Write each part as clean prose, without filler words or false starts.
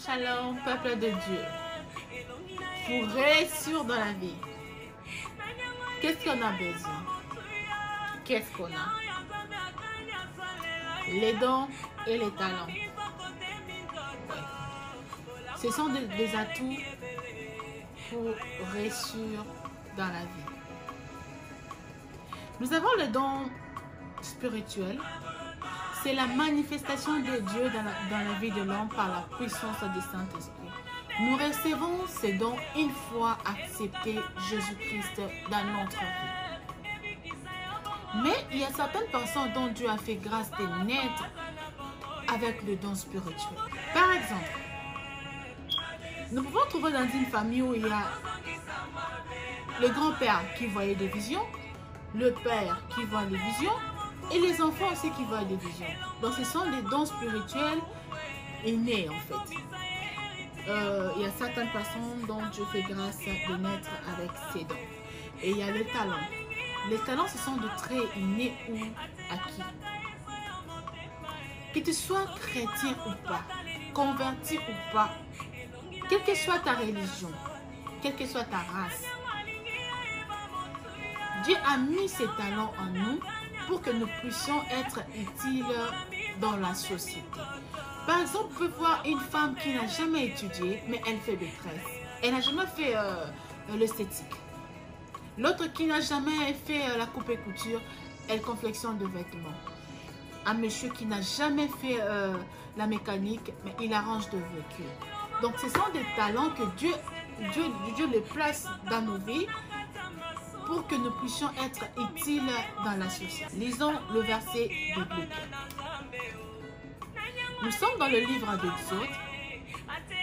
Shalom, peuple de Dieu. Pour réussir dans la vie, qu'est-ce qu'on a besoin? Qu'est-ce qu'on a? Les dons et les talents. Ce sont des atouts pour réussir dans la vie. Nous avons le don spirituel. C'est la manifestation de Dieu dans la vie de l'homme par la puissance du Saint-Esprit. Nous recevons ces dons une fois accepté Jésus-Christ dans notre vie. Mais il y a certaines personnes dont Dieu a fait grâce de naître avec le don spirituel. Par exemple, nous pouvons trouver dans une famille où il y a le grand-père qui voyait des visions, le père qui voit des visions, et les enfants aussi qui voient des visions. Donc ce sont des dons spirituels innés en fait. Il y a certaines personnes dont Dieu fait grâce de naître avec ces dons. Et il y a le talent. Les talents, ce sont des traits innés ou acquis. Que tu sois chrétien ou pas, converti ou pas, quelle que soit ta religion, quelle que soit ta race, Dieu a mis ces talents en nous pour que nous puissions être utiles dans la société. Par exemple, vous pouvez voir une femme qui n'a jamais étudié, mais elle fait des tresses. Elle n'a jamais fait l'esthétique. L'autre qui n'a jamais fait la coupe et couture, elle confectionne des vêtements. Un monsieur qui n'a jamais fait la mécanique, mais il arrange des véhicules. Donc, ce sont des talents que Dieu les place dans nos vies pour que nous puissions être utiles dans la société. Lisons le verset biblique. Nous sommes dans le livre d'Exode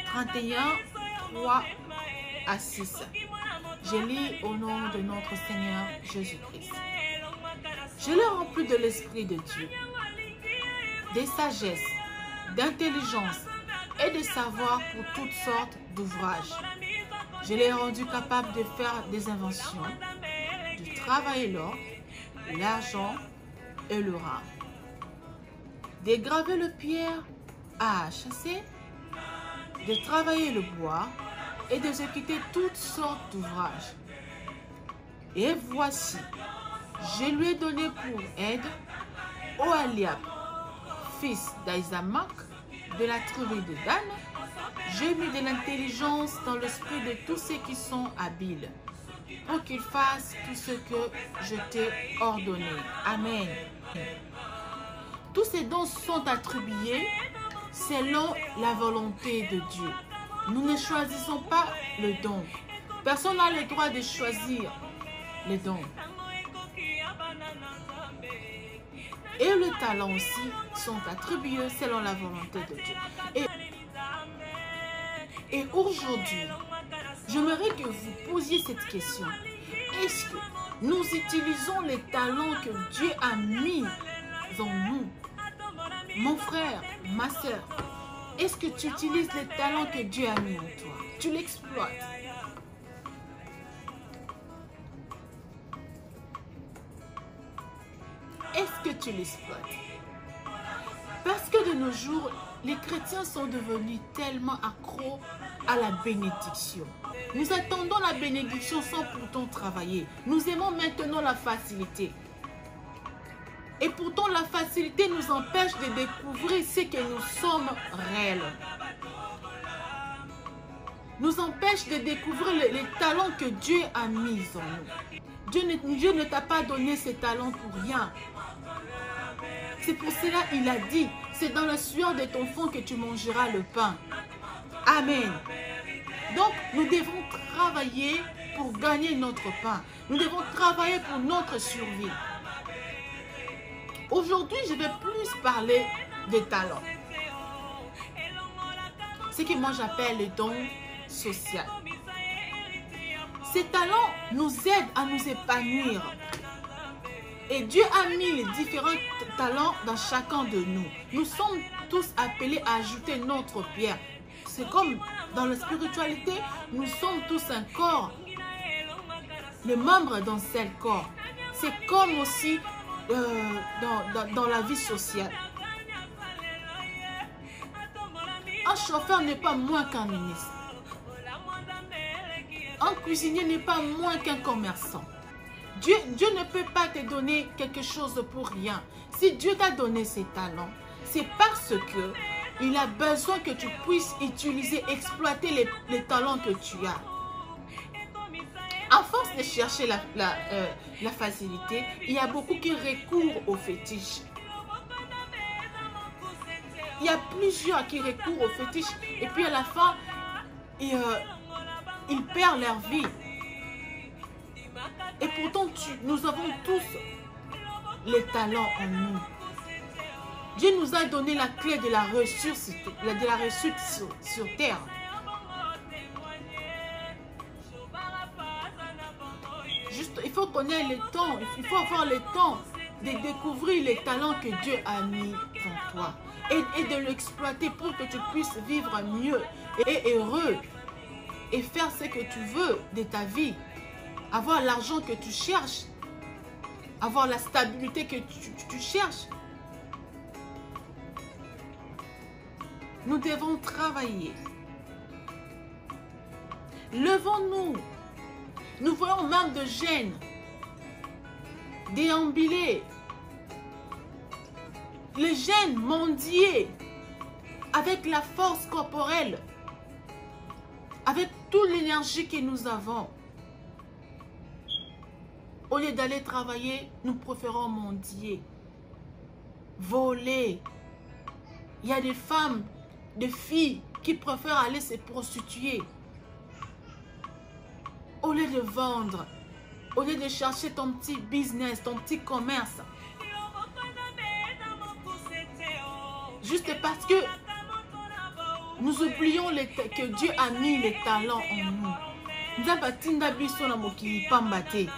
31, 3 à 6. Je lis au nom de notre Seigneur Jésus-Christ. Je l'ai rempli de l'Esprit de Dieu, de sagesse, d'intelligence et de savoir pour toutes sortes d'ouvrages. Je l'ai rendu capable de faire des inventions, de travailler l'or, l'argent et le rare, de graver le pierre à chasser, de travailler le bois et d'exécuter toutes sortes d'ouvrages. Et voici, je lui ai donné pour aide Oholiab, fils d'Ahisamach, de la tribu de Dan. J'ai mis de l'intelligence dans l'esprit de tous ceux qui sont habiles, pour qu'ils fassent tout ce que je t'ai ordonné. Amen. Tous ces dons sont attribués selon la volonté de Dieu. Nous ne choisissons pas le don. Personne n'a le droit de choisir les dons. Et le talent aussi sont attribués selon la volonté de Dieu. Et aujourd'hui, j'aimerais que vous posiez cette question. Est-ce que nous utilisons les talents que Dieu a mis en nous? Mon frère, ma soeur, est-ce que tu utilises les talents que Dieu a mis en toi? Tu l'exploites? Est-ce que tu l'exploites? Parce que de nos jours, les chrétiens sont devenus tellement accros à la bénédiction. Nous attendons la bénédiction sans pourtant travailler. Nous aimons maintenant la facilité. Et pourtant, la facilité nous empêche de découvrir ce que nous sommes réels. Nous empêche de découvrir les talents que Dieu a mis en nous. Dieu ne t'a pas donné ces talents pour rien. C'est pour cela qu'il a dit, c'est dans la sueur de ton front que tu mangeras le pain. Amen. Donc, nous devons travailler pour gagner notre pain. Nous devons travailler pour notre survie. Aujourd'hui, je vais plus parler des talents. Ce que moi j'appelle le don social. Ces talents nous aident à nous épanouir. Et Dieu a mis les différents talents dans chacun de nous. Nous sommes tous appelés à ajouter notre pierre. C'est comme dans la spiritualité, nous sommes tous un corps. Les membres d'un seul corps. C'est comme aussi dans la vie sociale. Un chauffeur n'est pas moins qu'un ministre. Un cuisinier n'est pas moins qu'un commerçant. Dieu ne peut pas te donner quelque chose pour rien. Si Dieu t'a donné ses talents, c'est parce que il a besoin que tu puisses utiliser, exploiter les talents que tu as. À force de chercher la facilité, il y a beaucoup qui recourent au fétiche. Il y a plusieurs qui recourent au fétiche et puis à la fin, ils perdent leur vie. Et pourtant, nous avons tous les talents en nous. Dieu nous a donné la clé de la réussite sur terre. Juste, il faut connaître le temps, il faut avoir le temps de découvrir les talents que Dieu a mis en toi et de l'exploiter pour que tu puisses vivre mieux et heureux et faire ce que tu veux de ta vie. Avoir l'argent que tu cherches, avoir la stabilité que tu cherches. Nous devons travailler. Levons-nous. Nous voyons même de jeunes déambuler. Les jeunes mendier avec la force corporelle, avec toute l'énergie que nous avons. Au lieu d'aller travailler, nous préférons mendier, voler. Il y a des femmes, des filles qui préfèrent aller se prostituer. Au lieu de vendre, au lieu de chercher ton petit business, ton petit commerce. Juste parce que nous oublions que Dieu a mis les talents en nous. Nous avons tinda biso na mokili pambate.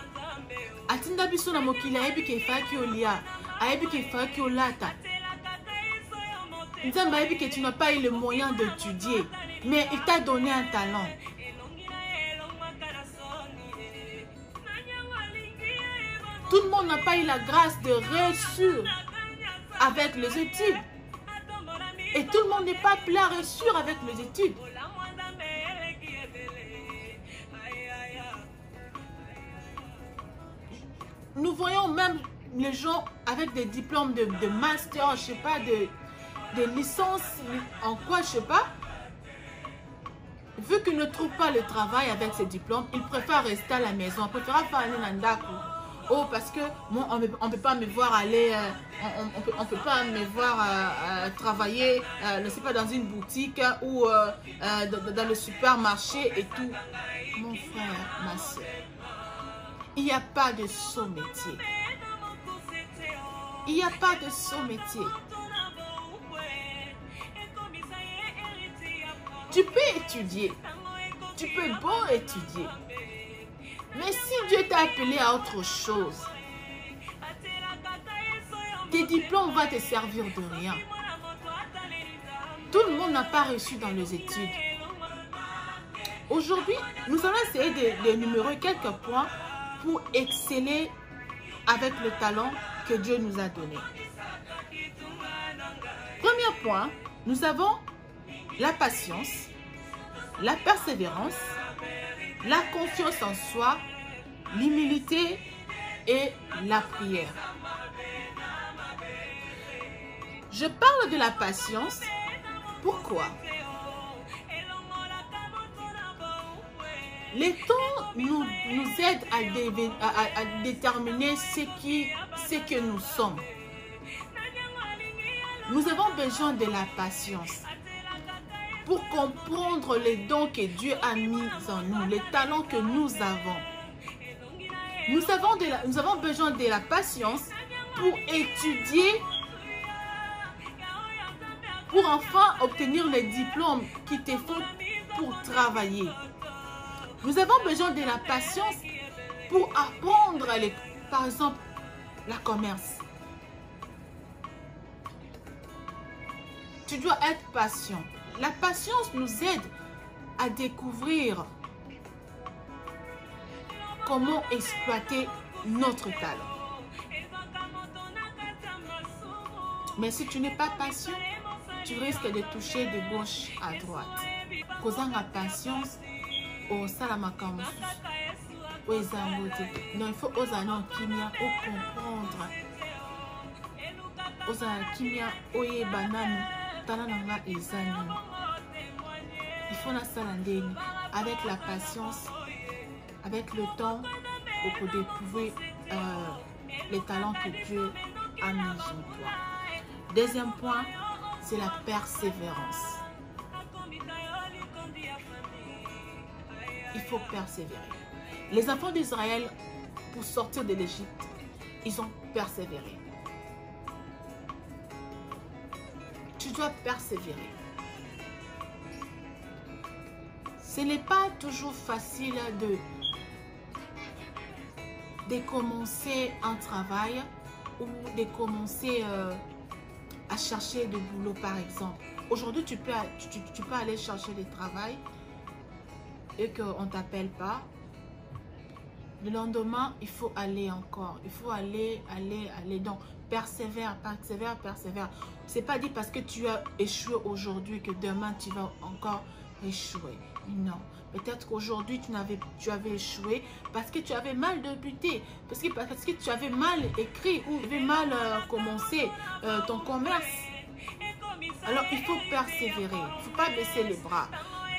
Atinda biso na mokili ayebi ke faki olia, ayebi ke faki olata. Nous avons que tu n'as pas eu le moyen d'étudier, mais il t'a donné un talent. Tout le monde n'a pas eu la grâce de réussir avec les études. Et tout le monde n'est pas appelé à réussir avec les études. Nous voyons même les gens avec des diplômes de master, je sais pas, de licence, en quoi, je sais pas. Vu qu'ils ne trouvent pas le travail avec ces diplômes, ils préfèrent rester à la maison. Ils préfèrent faire un nandaku. Oh, parce que moi, on ne peut pas me voir aller, on peut pas me voir travailler, ne sais pas, dans une boutique ou dans le supermarché et tout. Mon frère, ma soeur, il n'y a pas de saut métier. Il n'y a pas de saut métier. Tu peux étudier, tu peux bon étudier. Mais si Dieu t'a appelé à autre chose, tes diplômes vont te servir de rien. Tout le monde n'a pas reçu dans les études. Aujourd'hui, nous allons essayer d'énumérer quelques points pour exceller avec le talent que Dieu nous a donné. Premier point, nous avons la patience, la persévérance, la confiance en soi, l'humilité et la prière. Je parle de la patience. Pourquoi? Les temps nous aident à déterminer ce que nous sommes. Nous avons besoin de la patience pour comprendre les dons que Dieu a mis en nous, les talents que nous avons. Nous avons besoin de la patience pour étudier, pour enfin obtenir les diplômes qu'il te faut pour travailler. Nous avons besoin de la patience pour apprendre, par exemple, le commerce. Tu dois être patient. La patience nous aide à découvrir comment exploiter notre talent. Mais si tu n'es pas patient, tu risques de toucher de gauche à droite. Kozanga patience, au salamakamus, au ezangote. Non, il faut oser non kimia, au comprendre. Oser kimia, oye banane, talananga ezanini. Il faut la salandeni avec la patience, avec le temps, pour découvrir les talents que Dieu a mis en toi. Deuxième point, c'est la persévérance. Il faut persévérer. Les enfants d'Israël, pour sortir de l'Égypte, ils ont persévéré. Tu dois persévérer. Ce n'est pas toujours facile de commencer un travail ou de commencer à chercher de boulot, par exemple. Aujourd'hui, tu peux aller chercher du travail et qu'on ne t'appelle pas. Le lendemain, il faut aller encore. Il faut aller. Donc, persévère. Ce n'est pas dit parce que tu as échoué aujourd'hui que demain, tu vas encore échouer. Non. Peut-être qu'aujourd'hui, tu avais échoué parce que tu avais mal débuté, parce que tu avais mal écrit ou tu avais mal commencé ton commerce. Alors, il faut persévérer. Il ne faut pas baisser les bras.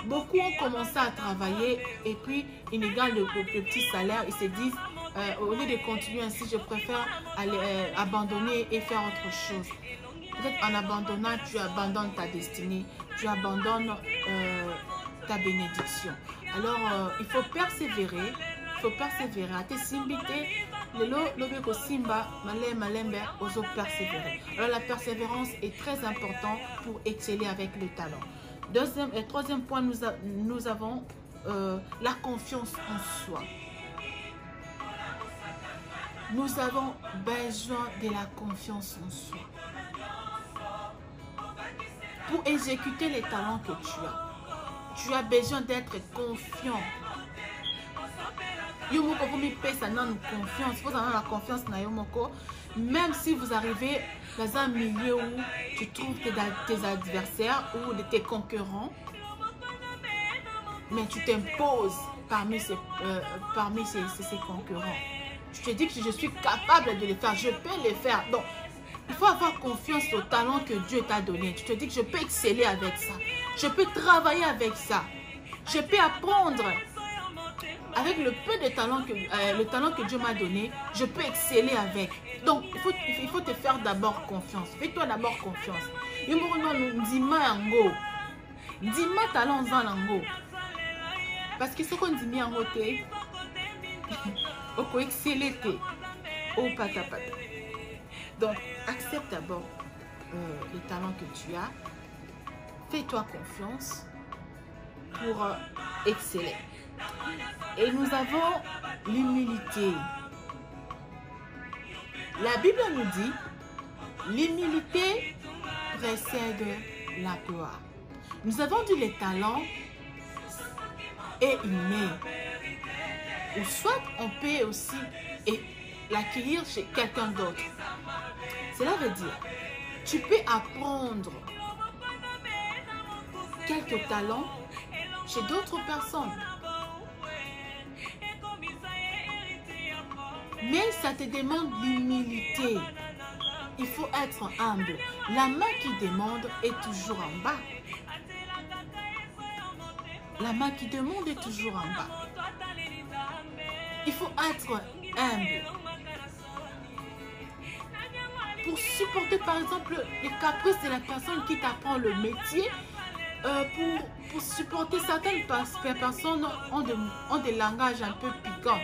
Beaucoup ont commencé à travailler et puis ils ne gagnent le petit salaire. Ils se disent, au lieu de continuer ainsi, je préfère aller, abandonner et faire autre chose. Peut-être en abandonnant, tu abandonnes ta destinée, tu abandonnes ta bénédiction. Alors, il faut persévérer. Il faut persévérer. À te simbiter, le simba, malembe, oso persévérer. Alors, la persévérance est très importante pour exceller avec le talent. Deuxième et troisième point, nous avons la confiance en soi. Nous avons besoin de la confiance en soi. Pour exécuter les talents que tu as besoin d'être confiant. Yomoko pour me payer ça non confiance. Vous avez la confiance na Yomoko. Même si vous arrivez dans un milieu où tu trouves tes adversaires ou tes concurrents, mais tu t'imposes parmi ces concurrents. Tu te dis que je suis capable de les faire, je peux les faire. Donc, il faut avoir confiance au talent que Dieu t'a donné. Tu te dis que je peux exceller avec ça. Je peux travailler avec ça. Je peux apprendre. Avec le peu de talent le talent que Dieu m'a donné, je peux exceller avec. Donc, il faut te faire d'abord confiance. Fais-toi d'abord confiance. Dima talent zanango. Parce que ce qu'on dit bien en côté, on peut exceller au patapata. Donc, accepte d'abord les talents que tu as. Fais-toi confiance pour exceller. Et nous avons l'humilité. La Bible nous dit, l'humilité précède la gloire. Nous avons dit les talents est inné. Ou soit on peut aussi l'acquérir chez quelqu'un d'autre. Cela veut dire, tu peux apprendre quelques talents chez d'autres personnes. Mais ça te demande l'humilité. Il faut être humble. La main qui demande est toujours en bas. La main qui demande est toujours en bas. Il faut être humble. Pour supporter par exemple les caprices de la personne qui t'apprend le métier, pour supporter certaines personnes ont des langages un peu piquants.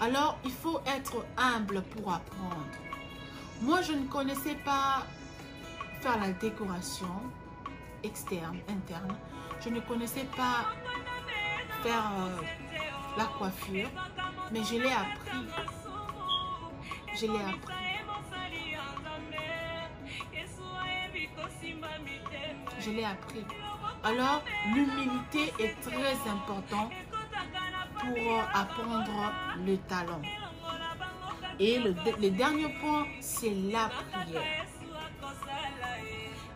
Alors, il faut être humble pour apprendre. Moi, je ne connaissais pas faire la décoration externe, interne. Je ne connaissais pas faire la coiffure, mais je l'ai appris. Je l'ai appris. Je l'ai appris. Alors, l'humilité est très importante pour apprendre le talent. Et le dernier point, c'est la prière.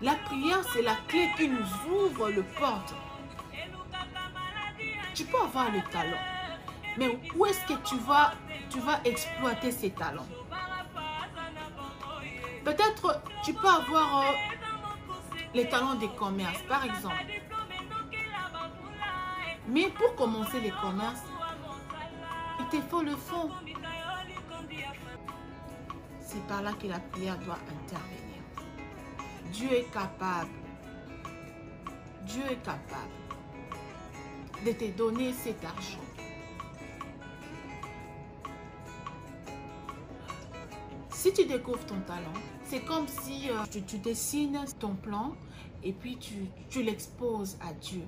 La prière, c'est la clé qui nous ouvre le porte. Tu peux avoir le talent, mais où est-ce que tu vas exploiter ces talents? Peut-être tu peux avoir les talents des commerces, par exemple. Mais pour commencer les commerces, il te faut le fonds. C'est par là que la prière doit intervenir. Dieu est capable. Dieu est capable de te donner cet argent. Si tu découvres ton talent, c'est comme si tu dessines ton plan et puis tu l'exposes à Dieu.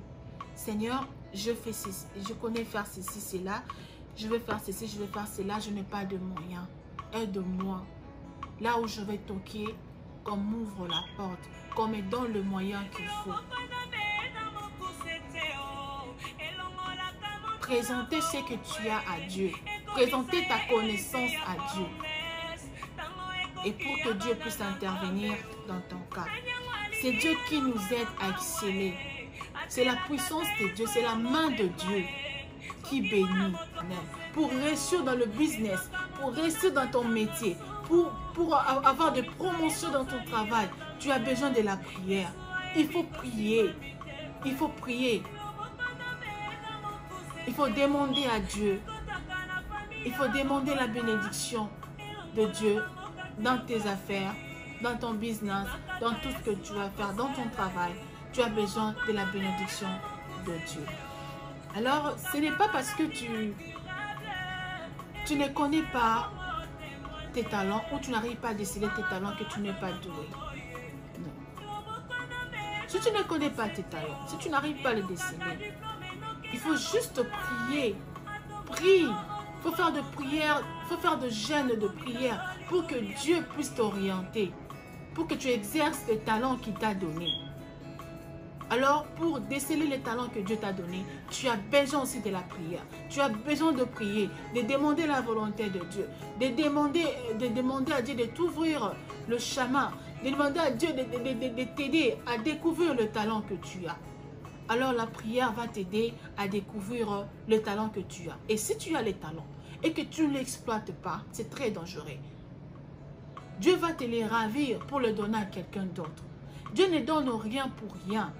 Seigneur, je fais ceci, je connais faire ceci, cela, je vais faire ceci, je vais faire cela, je n'ai pas de moyens. Aide-moi. Là où je vais toquer, qu'on m'ouvre la porte, qu'on me donne le moyen qu'il faut. Présenter ce que tu as à Dieu. Présenter ta connaissance à Dieu. Et pour que Dieu puisse intervenir dans ton cas. C'est Dieu qui nous aide à exceller. C'est la puissance de Dieu, c'est la main de Dieu qui bénit. Pour réussir dans le business, pour réussir dans ton métier, pour avoir des promotions dans ton travail, tu as besoin de la prière. Il faut prier. Il faut prier. Il faut demander à Dieu. Il faut demander la bénédiction de Dieu dans tes affaires, dans ton business, dans tout ce que tu vas faire, dans ton travail. Tu as besoin de la bénédiction de Dieu. Alors, ce n'est pas parce que tu ne connais pas tes talents ou tu n'arrives pas à déceler tes talents que tu n'es pas doué. Non. Si tu ne connais pas tes talents, si tu n'arrives pas à les déceler, il faut juste prier. Prie. Il faut faire de prière, il faut faire de jeûne de prière pour que Dieu puisse t'orienter, pour que tu exerces les talents qu'il t'a donnés. Alors, pour déceler les talents que Dieu t'a donnés, tu as besoin aussi de la prière. Tu as besoin de prier, de demander la volonté de Dieu, de demander à Dieu de t'ouvrir le chemin, de demander à Dieu de t'aider à découvrir le talent que tu as. Alors, la prière va t'aider à découvrir le talent que tu as. Et si tu as les talents et que tu ne l'exploites pas, c'est très dangereux. Dieu va te les ravir pour le donner à quelqu'un d'autre. Dieu ne donne rien pour rien.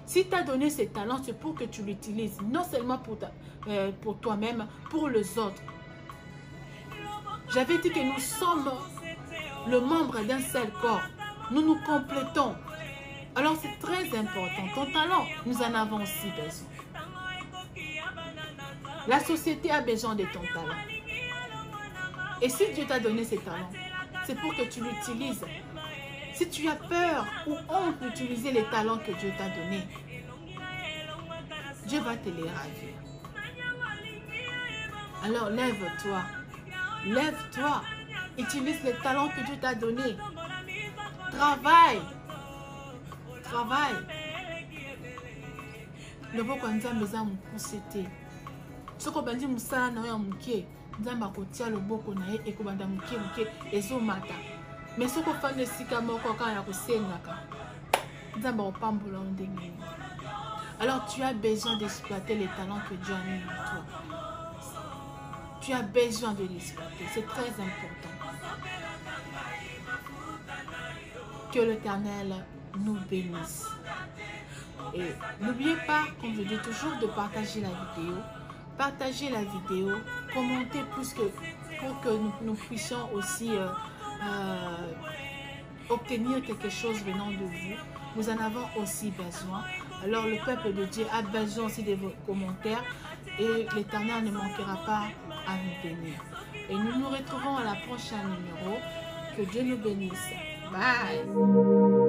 Si tu as donné ces talents, c'est pour que tu l'utilises, non seulement pour toi-même, pour les autres. J'avais dit que nous sommes le membre d'un seul corps. Nous nous complétons. Alors c'est très important. Ton talent, nous en avons aussi besoin. La société a besoin de ton talent. Et si Dieu t'a donné ces talents, c'est pour que tu l'utilises. Si tu as peur ou honte d'utiliser les talents que Dieu t'a donnés, Dieu va te les ravir. Alors lève-toi. Lève-toi. Utilise les talents que Dieu t'a donnés. Travaille. Travaille. Le boko nzambe eza mokuse te. Soko bandi musala na yo ya moke, nzambe akotia loboko na ye ekobanda moke ezomata. Mais soko fanda esika moko kaka ya kosengaka, nzambe akopambola ndenge nini. Alors tu as besoin d'exploiter les talents que Dieu a mis en toi. Tu as besoin de l'exploiter, c'est très important. Que l'Éternel nous bénisse. Et n'oubliez pas, comme je dis toujours, de partager la vidéo. Partagez la vidéo, commentez plus pour que nous puissions aussi obtenir quelque chose venant de vous. Nous en avons aussi besoin. Alors le peuple de Dieu a besoin aussi de vos commentaires et l'Éternel ne manquera pas à nous bénir. Et nous nous retrouvons à la prochaine numéro. Que Dieu nous bénisse. Bye.